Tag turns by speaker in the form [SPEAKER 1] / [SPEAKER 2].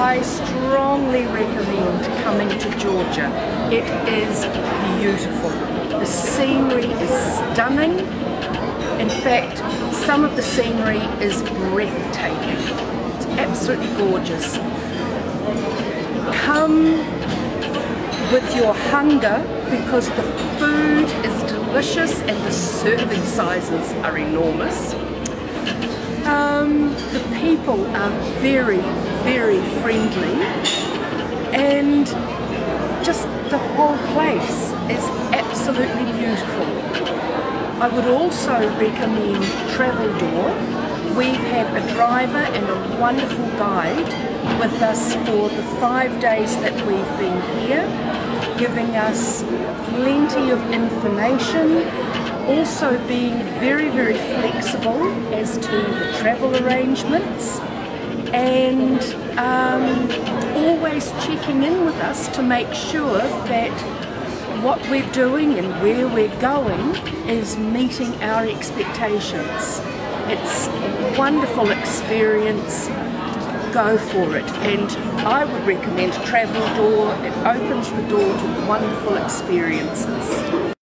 [SPEAKER 1] I strongly recommend coming to Georgia. It is beautiful. The scenery is stunning. In fact, some of the scenery is breathtaking. It's absolutely gorgeous. Come with your hunger because the food is delicious and the serving sizes are enormous. The people are very, very friendly, and just the whole place is absolutely beautiful. I would also recommend Travel Door. We've had a driver and a wonderful guide with us for the 5 days that we've been here, giving us plenty of information, also being very, very flexible as to the travel arrangements, and always checking in with us to make sure that what we're doing and where we're going is meeting our expectations. It's a wonderful experience. Go for it, and I would recommend Travel Door. It opens the door to wonderful experiences.